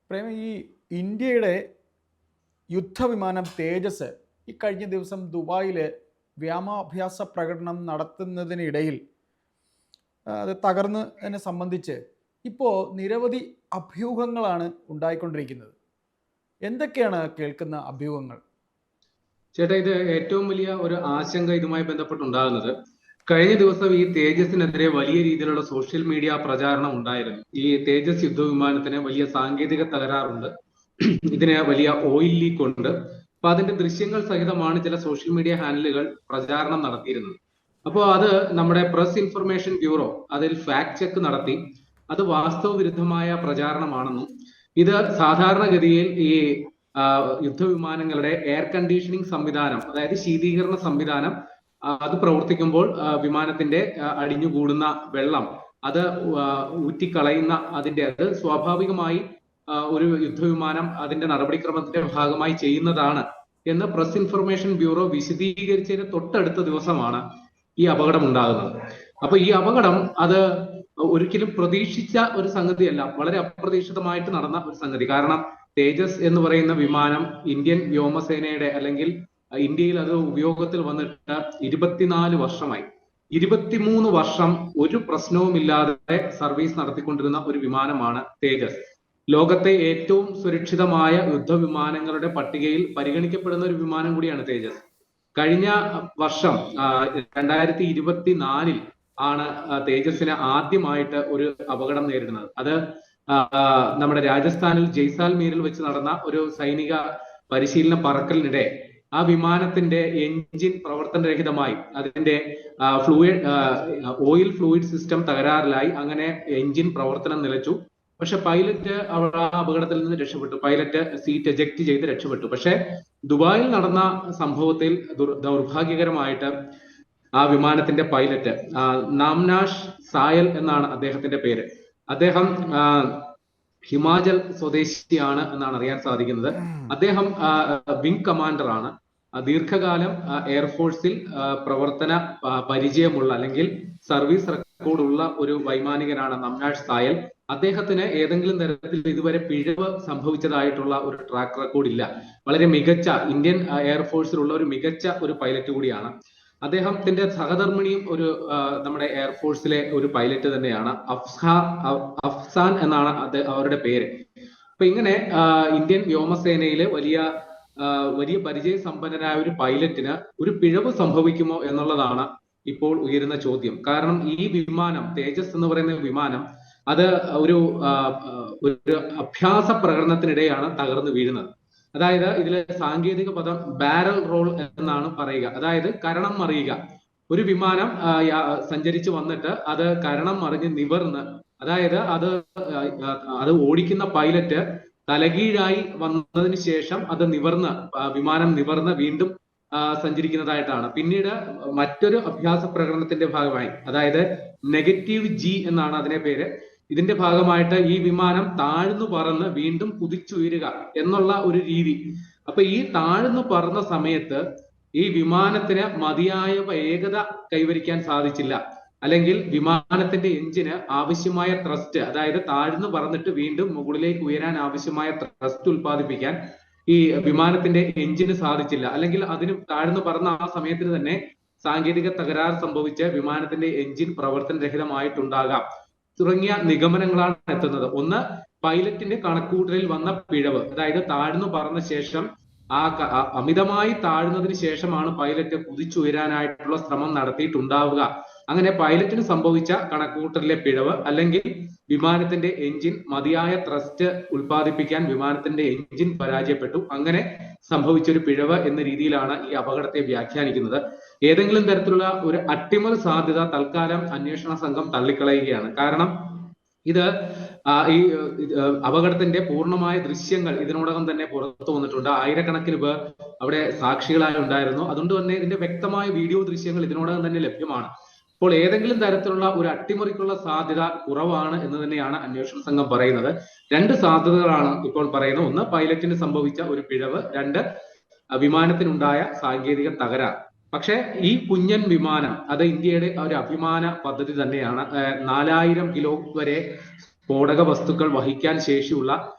പ്രേമ ഈ ഇന്ത്യയുടെ യുദ്ധവിമാനം തേജസ് ഈ കഴിഞ്ഞ ദിവസം ദുബായിൽ വ്യോമാഭ്യാസ പ്രകടനം നടത്തുന്നതിനിടയിൽ അത് തകർന്നതിനെ സംബന്ധിച്ച് ഇപ്പോൾ നിരവധി അഭ്യൂഹങ്ങളാണ് ഉണ്ടായിക്കൊണ്ടിരിക്കുന്നത്. എന്തൊക്കെയാണ് കേൾക്കുന്ന അഭ്യൂഹങ്ങൾ? ചേട്ടാ, ഇത് ഏറ്റവും വലിയ ഒരു ആശങ്ക ഇതുമായി ബന്ധപ്പെട്ടുണ്ടാകുന്നത് കഴിഞ്ഞ ദിവസം ഈ തേജസിനെതിരെ വലിയ രീതിയിലുള്ള സോഷ്യൽ മീഡിയ പ്രചാരണം ഉണ്ടായിരുന്നു. ഈ തേജസ് യുദ്ധവിമാനത്തിന് വലിയ സാങ്കേതിക തകരാറുണ്ട്, ഇതിന് വലിയ ഓയിൽ ലീക്ക് ഉണ്ട്. അപ്പൊ അതിന്റെ ദൃശ്യങ്ങൾ സഹിതമാണ് ചില സോഷ്യൽ മീഡിയ ഹാൻഡിലുകൾ പ്രചാരണം നടത്തിയിരുന്നത്. അപ്പോൾ അത് നമ്മുടെ പ്രസ് ഇൻഫർമേഷൻ ബ്യൂറോ അതിൽ ഫാക്ട് ചെക്ക് നടത്തി അത് വാസ്തവവിരുദ്ധമായ പ്രചാരണമാണെന്നും ഇത് സാധാരണഗതിയിൽ ഈ യുദ്ധവിമാനങ്ങളുടെ എയർ കണ്ടീഷനിങ് സംവിധാനം, അതായത് ശീതീകരണ സംവിധാനം അത് പ്രവർത്തിക്കുമ്പോൾ വിമാനത്തിന്റെ അടിഞ്ഞുകൂടുന്ന വെള്ളം അത് ഊറ്റിക്കളയുന്ന അത് സ്വാഭാവികമായി ഒരു യുദ്ധവിമാനം അതിന്റെ നടപടിക്രമത്തിന്റെ ഭാഗമായി ചെയ്യുന്നതാണ് എന്ന് പ്രസ് ഇൻഫർമേഷൻ ബ്യൂറോ വിശദീകരിച്ചതിന് തൊട്ടടുത്ത ദിവസമാണ് ഈ അപകടം ഉണ്ടാകുന്നത്. അപ്പൊ ഈ അപകടം അത് ഒരിക്കലും പ്രതീക്ഷിച്ച ഒരു സംഗതിയല്ല, വളരെ അപ്രതീക്ഷിതമായിട്ട് നടന്ന ഒരു സംഗതി. കാരണം തേജസ് എന്ന് പറയുന്ന വിമാനം ഇന്ത്യൻ വ്യോമസേനയുടെ അല്ലെങ്കിൽ ഇന്ത്യയിൽ അത് ഉപയോഗത്തിൽ വന്നിട്ട് 24 വർഷമായി. 23 വർഷം ഒരു പ്രശ്നവുമില്ലാതെ സർവീസ് നടത്തിക്കൊണ്ടിരുന്ന ഒരു വിമാനമാണ് തേജസ്. ലോകത്തെ ഏറ്റവും സുരക്ഷിതമായ യുദ്ധവിമാനങ്ങളുടെ പട്ടികയിൽ പരിഗണിക്കപ്പെടുന്ന ഒരു വിമാനം കൂടിയാണ് തേജസ്. കഴിഞ്ഞ വർഷം 2024 ആണ് തേജസിന് ആദ്യമായിട്ട് ഒരു അപകടം നേരിടുന്നത്. അത് നമ്മുടെ രാജസ്ഥാനിൽ ജയ്സാൽമീറിൽ വെച്ച് നടന്ന ഒരു സൈനിക പരിശീലന പറക്കലിനിടെ ആ വിമാനത്തിന്റെ എഞ്ചിൻ പ്രവർത്തനരഹിതമായി അതിന്റെ ഓയിൽ ഫ്ലൂയിഡ് സിസ്റ്റം തകരാറിലായി. അങ്ങനെ എഞ്ചിൻ പ്രവർത്തനം നിലച്ചു. പക്ഷെ പൈലറ്റ് ആ അപകടത്തിൽ നിന്ന് രക്ഷപ്പെട്ടു. പൈലറ്റ് സീറ്റ് എജക്ട് ചെയ്ത് രക്ഷപ്പെട്ടു. പക്ഷെ ദുബായിൽ നടന്ന സംഭവത്തിൽ ദൗർഭാഗ്യകരമായിട്ട് ആ വിമാനത്തിന്റെ പൈലറ്റ് നാംനാഷ് സായൽ എന്നാണ് അദ്ദേഹത്തിന്റെ പേര്. അദ്ദേഹം ഹിമാചൽ സ്വദേശിയാണ് എന്നാണ് അറിയാൻ സാധിക്കുന്നത്. അദ്ദേഹം വിംഗ് കമാൻഡർ ആണ്. ദീർഘകാലം എയർഫോഴ്സിൽ പ്രവർത്തന പരിചയമുള്ള അല്ലെങ്കിൽ സർവീസ് റെക്കോർഡുള്ള ഒരു വൈമാനികനാണ് നാംനാഷ് സായൽ. അദ്ദേഹത്തിന് ഏതെങ്കിലും തരത്തിൽ ഇതുവരെ പിഴവ് സംഭവിച്ചതായിട്ടുള്ള ഒരു ട്രാക്ക് റെക്കോർഡ് ഇല്ല. വളരെ മികച്ച ഇന്ത്യൻ എയർഫോഴ്സിലുള്ള ഒരു മികച്ച ഒരു പൈലറ്റ് കൂടിയാണ്. അദ്ദേഹത്തിന്റെ സഹധർമ്മിണിയും ഒരു നമ്മുടെ എയർഫോഴ്സിലെ ഒരു പൈലറ്റ് തന്നെയാണ്. അഫ്സാൻ എന്നാണ് അവരുടെ പേര്. അപ്പൊ ഇങ്ങനെ ഇന്ത്യൻ വ്യോമസേനയിലെ വലിയ പരിചയസമ്പന്നനായ ഒരു പൈലറ്റിന് ഒരു പിഴവ് സംഭവിക്കുമോ എന്നുള്ളതാണ് ഇപ്പോൾ ഉയരുന്ന ചോദ്യം. കാരണം ഈ വിമാനം തേജസ് എന്ന് പറയുന്ന വിമാനം അത് ഒരു അഭ്യാസ പ്രകടനത്തിനിടെയാണ് തകർന്നു വീഴുന്നത്. അതായത് ഇതിലെ സാങ്കേതിക പദം ബാരൽ റോൾ എന്നാണ് പറയുക. അതായത് കരണം മറിയുക. ഒരു വിമാനം സഞ്ചരിച്ചു വന്നിട്ട് അത് കരണം മറിഞ്ഞ് നിവർന്ന്, അതായത് അത് ഓടിക്കുന്ന പൈലറ്റ് തലകീഴായി വന്നതിന് ശേഷം അത് വിമാനം നിവർന്ന് വീണ്ടും സഞ്ചരിക്കുന്നതായിട്ടാണ്. പിന്നീട് മറ്റൊരു അഭ്യാസ പ്രകടനത്തിന്റെ ഭാഗമായി, അതായത് നെഗറ്റീവ് ജി എന്നാണ് അതിന്റെ പേര്, ഇതിന്റെ ഭാഗമായിട്ട് ഈ വിമാനം താഴ്ന്നു പറന്ന് വീണ്ടും കുതിച്ചുയരുക എന്നുള്ള ഒരു രീതി. അപ്പൊ ഈ താഴ്ന്നു പറന്ന സമയത്ത് ഈ വിമാനത്തിന് മതിയായ വേഗത കൈവരിക്കാൻ സാധിച്ചില്ല. അല്ലെങ്കിൽ വിമാനത്തിന്റെ എഞ്ചിന് ആവശ്യമായ ത്രസ്റ്റ്, അതായത് താഴ്ന്നു പറന്നിട്ട് വീണ്ടും മുകളിലേക്ക് ഉയരാൻ ആവശ്യമായ ത്രസ്റ്റ് ഉൽപ്പാദിപ്പിക്കാൻ ഈ വിമാനത്തിന്റെ എഞ്ചിന് സാധിച്ചില്ല. അല്ലെങ്കിൽ അതിന് താഴ്ന്നു പറന്ന ആ സമയത്തിന് തന്നെ സാങ്കേതിക തകരാർ സംഭവിച്ച് വിമാനത്തിന്റെ എഞ്ചിൻ പ്രവർത്തനരഹിതമായിട്ടുണ്ടാകാം തുടങ്ങിയ നിഗമനങ്ങളാണ് എത്തുന്നത്. ഒന്ന്, പൈലറ്റിന്റെ കണക്കുകൂട്ടലിൽ വന്ന പിഴവ്, അതായത് താഴ്ന്നു പറന്ന ശേഷം അമിതമായി താഴ്ന്നതിന് ശേഷമാണ് പൈലറ്റ് കുതിച്ചുയരാനായിട്ടുള്ള ശ്രമം നടത്തിയിട്ടുണ്ടാവുക. അങ്ങനെ പൈലറ്റിന് സംഭവിച്ച കണക്കുകൂട്ടലിലെ പിഴവ്, അല്ലെങ്കിൽ വിമാനത്തിന്റെ എഞ്ചിൻ മതിയായ ത്രസ്റ്റ് ഉൽപ്പാദിപ്പിക്കാൻ വിമാനത്തിന്റെ എഞ്ചിൻ പരാജയപ്പെട്ടു, അങ്ങനെ സംഭവിച്ചൊരു പിഴവ് എന്ന രീതിയിലാണ് ഈ അപകടത്തെ വ്യാഖ്യാനിക്കുന്നത്. ഏതെങ്കിലും തരത്തിലുള്ള ഒരു അട്ടിമറി സാധ്യത തൽക്കാലം അന്വേഷണ സംഘം തള്ളിക്കളയുകയാണ്. കാരണം ഇത് ഈ അപകടത്തിന്റെ പൂർണ്ണമായ ദൃശ്യങ്ങൾ ഇതിനോടകം തന്നെ പുറത്തു വന്നിട്ടുണ്ട്. ആയിരക്കണക്കിന് പേർ അവിടെ സാക്ഷികളായി ഉണ്ടായിരുന്നു. അതുകൊണ്ട് തന്നെ ഇതിന്റെ വ്യക്തമായ വീഡിയോ ദൃശ്യങ്ങൾ ഇതിനോടകം തന്നെ ലഭ്യമാണ്. ഇപ്പോൾ ഏതെങ്കിലും തരത്തിലുള്ള ഒരു അട്ടിമറിക്കുള്ള സാധ്യത കുറവാണ് എന്ന് തന്നെയാണ് അന്വേഷണ സംഘം പറയുന്നത്. 2 സാധ്യതകളാണ് ഇപ്പോൾ പറയുന്നത്. ഒന്ന്, പൈലറ്റിന് സംഭവിച്ച ഒരു പിഴവ്. 2, വിമാനത്തിനുണ്ടായ സാങ്കേതിക തകരാർ. പക്ഷെ ഈ കുഞ്ഞൻ വിമാനം അത് ഇന്ത്യയുടെ ഒരു അഭിമാന പദ്ധതി തന്നെയാണ്. 4000 കിലോ വരെ സ്ഫോടക വസ്തുക്കൾ വഹിക്കാൻ ശേഷിയുള്ള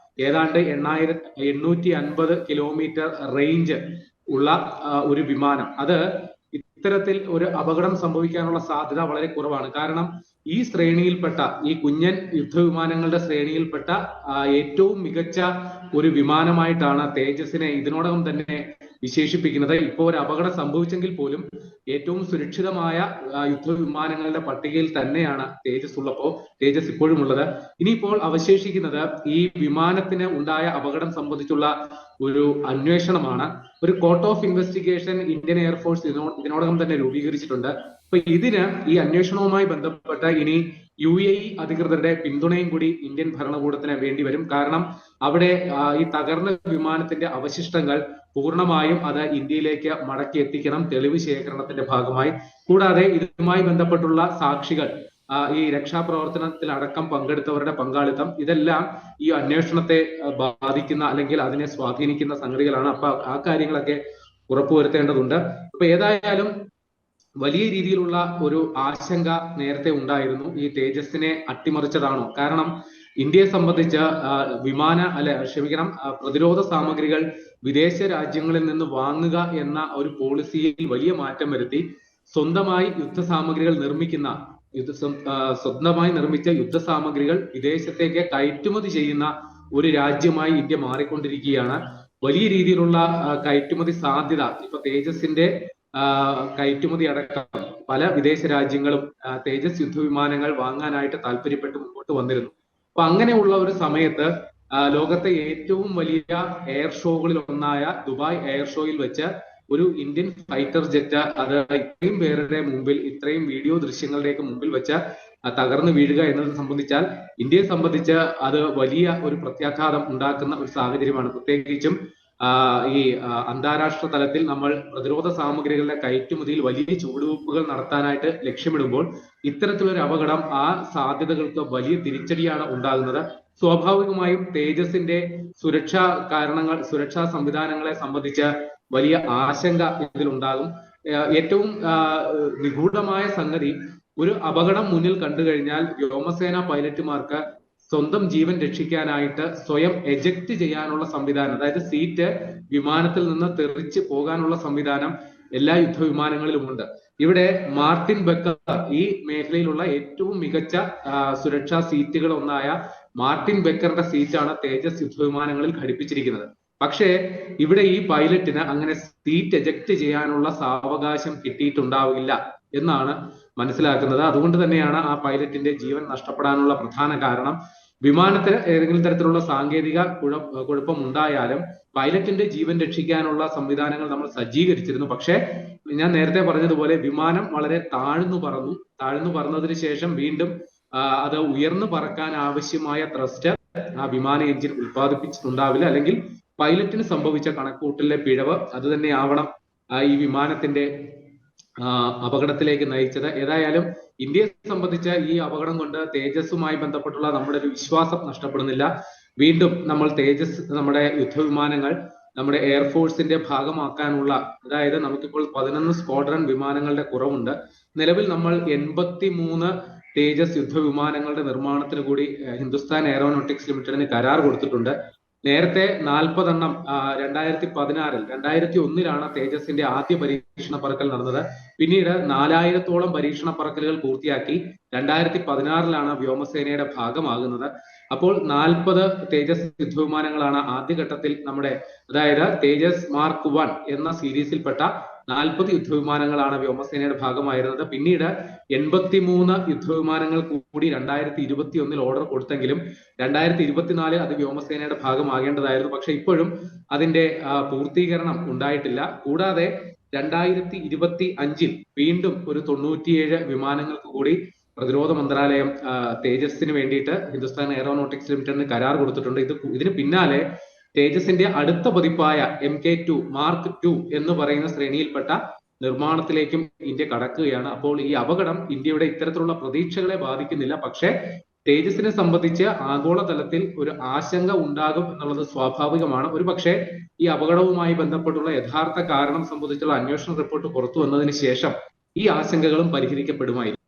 ഏതാണ്ട് 850 കിലോമീറ്റർ റേഞ്ച് ഉള്ള ഒരു വിമാനം. അത് ഇത്തരത്തിൽ ഒരു അപകടം സംഭവിക്കാനുള്ള സാധ്യത വളരെ കുറവാണ്. കാരണം ഈ ശ്രേണിയിൽപ്പെട്ട, ഈ കുഞ്ഞൻ യുദ്ധവിമാനങ്ങളുടെ ശ്രേണിയിൽപ്പെട്ട ഏറ്റവും മികച്ച ഒരു വിമാനമായിട്ടാണ് തേജസിനെ ഇതിനോടകം തന്നെ വിശേഷിപ്പിക്കുന്നത്. ഇപ്പോൾ ഒരു അപകടം സംഭവിച്ചെങ്കിൽ പോലും ഏറ്റവും സുരക്ഷിതമായ യുദ്ധവിമാനങ്ങളുടെ പട്ടികയിൽ തന്നെയാണ് തേജസ് ഇപ്പോഴും ഉള്ളത്. ഇനിയിപ്പോൾ അവശേഷിക്കുന്നത് ഈ വിമാനത്തിന് ഉണ്ടായ അപകടം സംബന്ധിച്ചുള്ള ഒരു അന്വേഷണമാണ്. ഒരു court of investigation Indian air force ഇതിനോടകം തന്നെ രൂപീകരിച്ചിട്ടുണ്ട്. അപ്പൊ ഈ അന്വേഷണവുമായി ബന്ധപ്പെട്ട ഇനി UAE അധികൃതരുടെ പിന്തുണയും കൂടി ഇന്ത്യൻ ഭരണകൂടത്തിന് വേണ്ടി വരും. കാരണം അവിടെ ഈ തകർന്ന വിമാനത്തിന്റെ അവശിഷ്ടങ്ങൾ പൂർണ്ണമായും അത് ഇന്ത്യയിലേക്ക് മടക്കി എത്തിക്കണം, തെളിവ് ശേഖരണത്തിന്റെ ഭാഗമായി. കൂടാതെ ഇതുമായി ബന്ധപ്പെട്ടുള്ള സാക്ഷികൾ, ഈ രക്ഷാപ്രവർത്തനത്തിൽ അടക്കം പങ്കെടുത്തവരുടെ പങ്കാളിത്തം, ഇതെല്ലാം ഈ അന്വേഷണത്തെ ബാധിക്കുന്ന അല്ലെങ്കിൽ അതിനെ സ്വാധീനിക്കുന്ന സംഗതികളാണ്. അപ്പൊ ആ കാര്യങ്ങളൊക്കെ ഉറപ്പുവരുത്തേണ്ടതുണ്ട്. അപ്പൊ ഏതായാലും വലിയ രീതിയിലുള്ള ഒരു ആശങ്ക നേരത്തെ ഉണ്ടായിരുന്നു, ഈ തേജസിനെ അട്ടിമറിച്ചതാണോ? കാരണം ഇന്ത്യയെ സംബന്ധിച്ച് പ്രതിരോധ സാമഗ്രികൾ വിദേശ രാജ്യങ്ങളിൽ നിന്ന് വാങ്ങുക എന്ന ഒരു പോളിസിയിൽ വലിയ മാറ്റം വരുത്തി സ്വന്തമായി നിർമ്മിച്ച യുദ്ധസാമഗ്രികൾ വിദേശത്തേക്ക് കയറ്റുമതി ചെയ്യുന്ന ഒരു രാജ്യമായി ഇന്ത്യ മാറിക്കൊണ്ടിരിക്കുകയാണ്. വലിയ രീതിയിലുള്ള കയറ്റുമതി സാധ്യത, ഇപ്പൊ തേജസിന്റെ കയറ്റുമതി അടക്കം പല വിദേശ രാജ്യങ്ങളും തേജസ് യുദ്ധവിമാനങ്ങൾ വാങ്ങാനായിട്ട് താല്പര്യപ്പെട്ട് മുമ്പോട്ട് വന്നിരുന്നു. അപ്പൊ അങ്ങനെയുള്ള ഒരു സമയത്ത് ലോകത്തെ ഏറ്റവും വലിയ എയർ ഷോകളിൽ ഒന്നായ ദുബായ് എയർ ഷോയിൽ വെച്ച് ഒരു ഇന്ത്യൻ ഫൈറ്റർ ജെറ്റ് അത് ഇത്രയും പേരുടെ മുമ്പിൽ, ഇത്രയും വീഡിയോ ദൃശ്യങ്ങളുടെയൊക്കെ മുമ്പിൽ വെച്ച് തകർന്നു വീഴുക എന്നത് സംബന്ധിച്ചാൽ ഇന്ത്യയെ സംബന്ധിച്ച് അത് വലിയ ഒരു പ്രത്യാഘാതം ഉണ്ടാക്കുന്ന ഒരു സാഹചര്യമാണ്. പ്രത്യേകിച്ചും ഈ അന്താരാഷ്ട്ര തലത്തിൽ നമ്മൾ പ്രതിരോധ സാമഗ്രികളുടെ കയറ്റുമതിയിൽ വലിയ ചുവടുവെപ്പുകൾ നടത്താനായിട്ട് ലക്ഷ്യമിടുമ്പോൾ ഇത്തരത്തിലൊരു അപകടം ആ സാധ്യതകൾക്ക് വലിയ തിരിച്ചടിയാണ് ഉണ്ടാകുന്നത്. സ്വാഭാവികമായും തേജസിന്റെ സുരക്ഷാ സംവിധാനങ്ങളെ സംബന്ധിച്ച് വലിയ ആശങ്ക ഇതിലുണ്ടാകും. ഏറ്റവും നിഗൂഢമായ സംഗതി, ഒരു അപകടം മുന്നിൽ കണ്ടു കഴിഞ്ഞാൽ വ്യോമസേന പൈലറ്റുമാർക്ക് സ്വന്തം ജീവൻ രക്ഷിക്കാനായിട്ട് സ്വയം എജക്ട് ചെയ്യാനുള്ള സംവിധാനം, അതായത് സീറ്റ് വിമാനത്തിൽ നിന്ന് തെറിച്ച് പോകാനുള്ള സംവിധാനം എല്ലാ യുദ്ധവിമാനങ്ങളിലും ഉണ്ട്. ഇവിടെ മാർട്ടിൻ ബക്കർ, ഈ മേഖലയിലുള്ള ഏറ്റവും മികച്ച സുരക്ഷാ സീറ്റുകൾ ഒന്നായ മാർട്ടിൻ ബക്കറുടെ സീറ്റാണ് തേജസ് യുദ്ധവിമാനങ്ങളിൽ ഘടിപ്പിച്ചിരിക്കുന്നത്. പക്ഷേ ഇവിടെ ഈ പൈലറ്റിന് അങ്ങനെ സീറ്റ് എജക്ട് ചെയ്യാനുള്ള സാവകാശം കിട്ടിയിട്ടുണ്ടാവില്ല എന്നാണ് മനസ്സിലാക്കുന്നത്. അതുകൊണ്ട് തന്നെയാണ് ആ പൈലറ്റിന്റെ ജീവൻ നഷ്ടപ്പെടാനുള്ള പ്രധാന കാരണം. വിമാനത്തിന് ഏതെങ്കിലും തരത്തിലുള്ള സാങ്കേതിക കുഴപ്പം ഉണ്ടായാലും പൈലറ്റിന്റെ ജീവൻ രക്ഷിക്കാനുള്ള സംവിധാനങ്ങൾ നമ്മൾ സജ്ജീകരിച്ചിരുന്നു. പക്ഷേ ഞാൻ നേരത്തെ പറഞ്ഞതുപോലെ വിമാനം വളരെ താഴ്ന്നു പറന്നതിന് ശേഷം വീണ്ടും അത് ഉയർന്നു പറക്കാൻ ആവശ്യമായ ത്രസ്റ്റ് ആ വിമാന എഞ്ചിൻ ഉത്പാദിപ്പിച്ചിട്ടുണ്ടാവില്ല. അല്ലെങ്കിൽ പൈലറ്റിന് സംഭവിച്ച കണക്കുകൂട്ടലിലെ പിഴവ് അത് തന്നെ ആവണം ഈ വിമാനത്തിന്റെ അപകടത്തിലേക്ക് നയിച്ചത്. ഏതായാലും ഇന്ത്യയെ സംബന്ധിച്ച് ഈ അപകടം കൊണ്ട് തേജസ്സുമായി ബന്ധപ്പെട്ടുള്ള നമ്മുടെ ഒരു വിശ്വാസം നഷ്ടപ്പെടുന്നില്ല. വീണ്ടും നമ്മൾ നമ്മുടെ യുദ്ധവിമാനങ്ങൾ നമ്മുടെ എയർഫോഴ്സിന്റെ ഭാഗമാക്കാനുള്ള, അതായത് നമുക്കിപ്പോൾ 11 സ്ക്വാഡ്രൺ വിമാനങ്ങളുടെ കുറവുണ്ട്. നിലവിൽ നമ്മൾ 83 തേജസ് യുദ്ധവിമാനങ്ങളുടെ നിർമ്മാണത്തിന് കൂടി ഹിന്ദുസ്ഥാൻ എയറോനോട്ടിക്സ് ലിമിറ്റഡിന് കരാർ കൊടുത്തിട്ടുണ്ട്. നേരത്തെ 40 എണ്ണം 2001 തേജസിന്റെ ആദ്യ പരീക്ഷണ പറക്കൽ നടന്നത്. പിന്നീട് 4000-ഓളം പരീക്ഷണ പറക്കലുകൾ പൂർത്തിയാക്കി 2016 വ്യോമസേനയുടെ ഭാഗമാകുന്നത്. അപ്പോൾ 40 തേജസ് യുദ്ധവിമാനങ്ങളാണ് ആദ്യഘട്ടത്തിൽ അതായത് തേജസ് മാർക്ക് 1 എന്ന സീരീസിൽപ്പെട്ട 40 യുദ്ധവിമാനങ്ങളാണ് വ്യോമസേനയുടെ ഭാഗമായിരുന്നത്. പിന്നീട് 83 യുദ്ധവിമാനങ്ങൾ കൂടി 2021 ഓർഡർ കൊടുത്തെങ്കിലും 2024 അത് വ്യോമസേനയുടെ ഭാഗമാകേണ്ടതായിരുന്നു. പക്ഷെ ഇപ്പോഴും അതിന്റെ പൂർത്തീകരണം ഉണ്ടായിട്ടില്ല. കൂടാതെ 2025 വീണ്ടും ഒരു 97 വിമാനങ്ങൾക്ക് കൂടി പ്രതിരോധ മന്ത്രാലയം തേജസിന് വേണ്ടിയിട്ട് ഹിന്ദുസ്ഥാൻ എയറോനോട്ടിക്സ് ലിമിറ്റഡിന് കരാർ കൊടുത്തിട്ടുണ്ട്. ഇതിന് പിന്നാലെ തേജസിന്റെ അടുത്ത പതിപ്പായ MK2 മാർക്ക് 2 എന്ന് പറയുന്ന ശ്രേണിയിൽപ്പെട്ട നിർമ്മാണത്തിലേക്കും ഇന്ത്യ കടക്കുകയാണ്. അപ്പോൾ ഈ അപകടം ഇന്ത്യയുടെ ഇത്തരത്തിലുള്ള പ്രതീക്ഷകളെ ബാധിക്കുന്നില്ല. പക്ഷേ തേജസിനെ സംബന്ധിച്ച് ആഗോളതലത്തിൽ ഒരു ആശങ്ക ഉണ്ടാകും എന്നുള്ളത് സ്വാഭാവികമാണ്. ഒരു പക്ഷേ ഈ അപകടവുമായി ബന്ധപ്പെട്ടുള്ള യഥാർത്ഥ കാരണം സംബന്ധിച്ചുള്ള അന്വേഷണ റിപ്പോർട്ട് പുറത്തു വന്നതിന് ശേഷം ഈ ആശങ്കകളും പരിഹരിക്കപ്പെടുമായിരുന്നു.